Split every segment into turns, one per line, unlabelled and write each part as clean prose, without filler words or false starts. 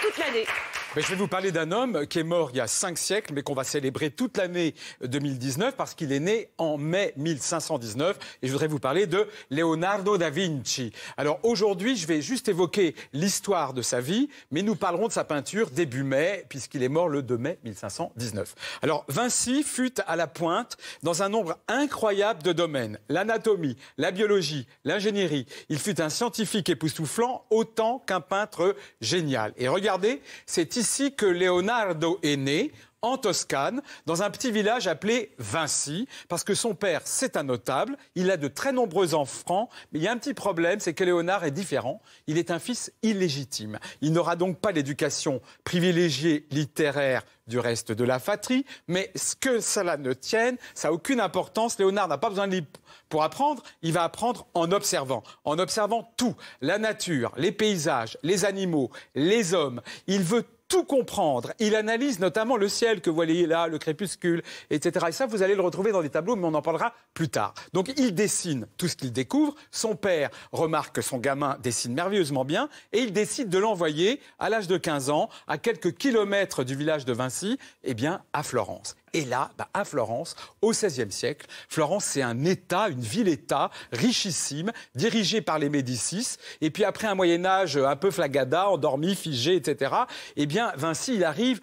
toute l'année.
Mais je vais vous parler d'un homme qui est mort il y a 5 siècles, mais qu'on va célébrer toute l'année 2019 parce qu'il est né en mai 1519. Et je voudrais vous parler de Leonardo da Vinci. Alors aujourd'hui, je vais juste évoquer l'histoire de sa vie, mais nous parlerons de sa peinture début mai, puisqu'il est mort le 2 mai 1519. Alors Vinci fut à la pointe dans un nombre incroyable de domaines. L'anatomie, la biologie, l'ingénierie. Il fut un scientifique époustouflant autant qu'un peintre génial. Et regardez, c'est ici que Leonardo est né, en Toscane, dans un petit village appelé Vinci, parce que son père, c'est un notable, il a de très nombreux enfants, mais il y a un petit problème, c'est que Léonard est différent, il est un fils illégitime. Il n'aura donc pas l'éducation privilégiée littéraire du reste de la fratrie, mais ce que cela ne tienne, ça n'a aucune importance. Léonard n'a pas besoin de livres pour apprendre, il va apprendre en observant tout, la nature, les paysages, les animaux, les hommes. Il veut tout comprendre. Il analyse notamment le ciel que vous voyez là, le crépuscule, etc. Et ça, vous allez le retrouver dans des tableaux, mais on en parlera plus tard. Donc, il dessine tout ce qu'il découvre. Son père remarque que son gamin dessine merveilleusement bien et il décide de l'envoyer, à l'âge de 15 ans, à quelques kilomètres du village de Vinci, eh bien, à Florence. Et là, à Florence, au XVIe siècle, Florence, c'est un État, une ville-État richissime, dirigée par les Médicis. Et puis après un Moyen-Âge un peu flagada, endormi, figé, etc., eh bien, Vinci, il arrive...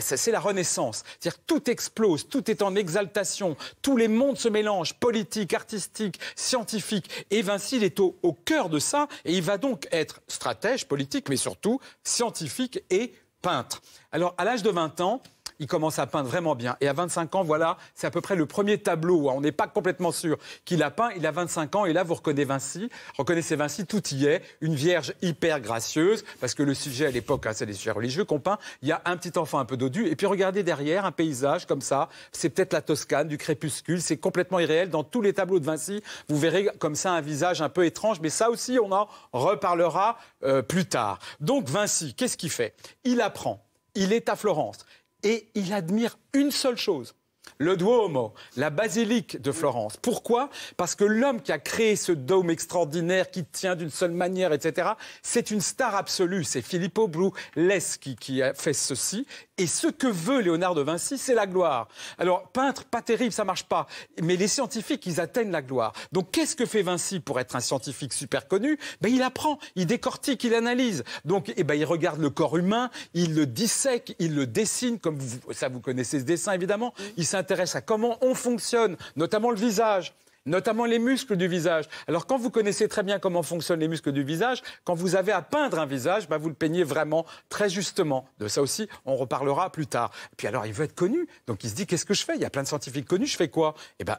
c'est la Renaissance. C'est-à-dire tout explose, tout est en exaltation, tous les mondes se mélangent, politique, artistique, scientifique. Et Vinci, il est au cœur de ça, et il va donc être stratège politique, mais surtout scientifique et peintre. Alors, à l'âge de 20 ans, il commence à peindre vraiment bien. Et à 25 ans, voilà, c'est à peu près le premier tableau. On n'est pas complètement sûr qu'il a peint. Il a 25 ans et là, vous reconnaissez Vinci, tout y est. Une vierge hyper gracieuse, parce que le sujet à l'époque, c'est des sujets religieux qu'on peint. Il y a un petit enfant un peu dodu. Et puis regardez derrière, un paysage comme ça. C'est peut-être la Toscane, du crépuscule. C'est complètement irréel. Dans tous les tableaux de Vinci, vous verrez comme ça un visage un peu étrange. Mais ça aussi, on en reparlera plus tard. Donc Vinci, qu'est-ce qu'il fait? Il apprend. Il est à Florence. Et il admire une seule chose, le Duomo, la basilique de Florence. Pourquoi? Parce que l'homme qui a créé ce dôme extraordinaire, qui tient d'une seule manière, etc., c'est une star absolue. C'est Filippo Brunelleschi qui a fait ceci. Et ce que veut Léonard de Vinci, c'est la gloire. Alors, peintre, pas terrible, ça marche pas. Mais les scientifiques, ils atteignent la gloire. Donc, qu'est-ce que fait Vinci pour être un scientifique super connu? Il apprend, il décortique, il analyse. Donc, il regarde le corps humain, il le dissèque, il le dessine, comme vous connaissez ce dessin, évidemment. Il s'intéresse à comment on fonctionne, notamment le visage. Notamment les muscles du visage. Alors, quand vous connaissez très bien comment fonctionnent les muscles du visage, quand vous avez à peindre un visage, vous le peignez vraiment très justement. De ça aussi, on reparlera plus tard. Et puis alors, il veut être connu. Donc, il se dit, qu'est-ce que je fais? Il y a plein de scientifiques connus, je fais quoi?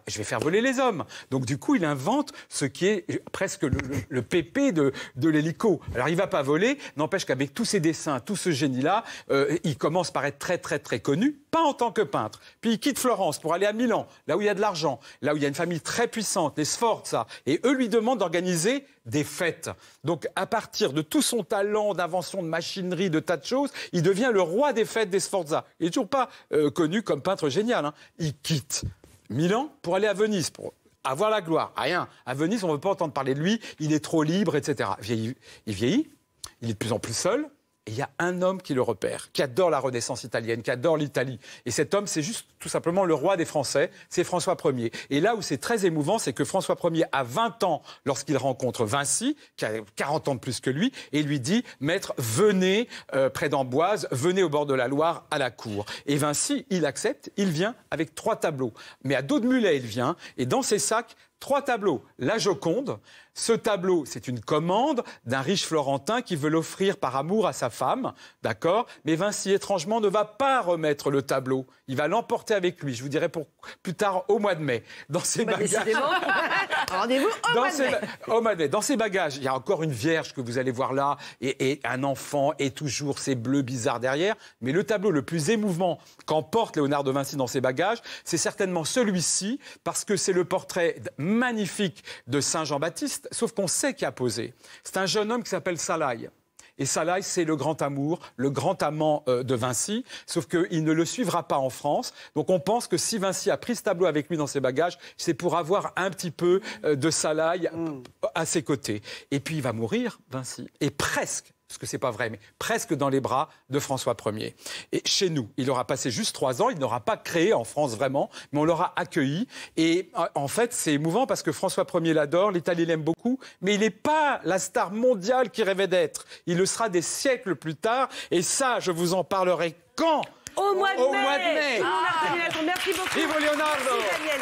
Je vais faire voler les hommes. Donc, du coup, il invente ce qui est presque le pépé de l'hélico. Alors, il va pas voler, n'empêche qu'avec tous ses dessins, tout ce génie-là, il commence par être très, très, très connu, pas en tant que peintre. Puis, il quitte Florence pour aller à Milan, là où il y a de l'argent, là où il y a une famille très puissante, les Sforza, et eux lui demandent d'organiser des fêtes. Donc, à partir de tout son talent d'invention de machinerie, de tas de choses, il devient le roi des fêtes des Sforza. Il n'est toujours pas connu comme peintre génial. Il quitte Milan pour aller à Venise, pour avoir la gloire. Rien. À Venise, on ne veut pas entendre parler de lui, il est trop libre, etc. Il vieillit, il est de plus en plus seul. Et il y a un homme qui le repère, qui adore la Renaissance italienne, qui adore l'Italie. Et cet homme, c'est juste tout simplement le roi des Français, c'est François Ier. Et là où c'est très émouvant, c'est que François Ier a 20 ans lorsqu'il rencontre Vinci, qui a 40 ans de plus que lui, et lui dit « Maître, venez près d'Amboise, venez au bord de la Loire, à la cour ». Et Vinci, il accepte, il vient avec 3 tableaux. Mais à dos de mulet, il vient, et dans ses sacs, 3 tableaux. La Joconde. Ce tableau, c'est une commande d'un riche Florentin qui veut l'offrir par amour à sa femme, d'accord? Mais Vinci, étrangement, ne va pas remettre le tableau. Il va l'emporter avec lui. Je vous dirai plus tard, au mois de mai. Dans ses bagages...
Rendez-vous au mois de mai.
Dans ses bagages, il y a encore une vierge que vous allez voir là, et un enfant, et toujours ces bleus bizarres derrière. Mais le tableau le plus émouvant qu'emporte Léonard de Vinci dans ses bagages, c'est certainement celui-ci, parce que c'est le portrait magnifique de Saint Jean-Baptiste, sauf qu'on sait qui a posé. C'est un jeune homme qui s'appelle Salaï. Et Salaï, c'est le grand amour, le grand amant de Vinci, sauf qu'il ne le suivra pas en France. Donc on pense que si Vinci a pris ce tableau avec lui dans ses bagages, c'est pour avoir un petit peu de Salaï à ses côtés. Et puis il va mourir, Vinci. Et presque, parce que c'est pas vrai, mais presque dans les bras de François Ier. Et chez nous, il aura passé juste 3 ans, il n'aura pas créé en France vraiment, mais on l'aura accueilli. Et en fait, c'est émouvant parce que François Ier l'adore, l'Italie l'aime beaucoup, mais il n'est pas la star mondiale qu'il rêvait d'être. Il le sera des siècles plus tard, et ça, je vous en parlerai quand ?
Au mois de mai.
Au mois de mai.
Merci beaucoup.
Vive Leonardo.
Merci Daniel.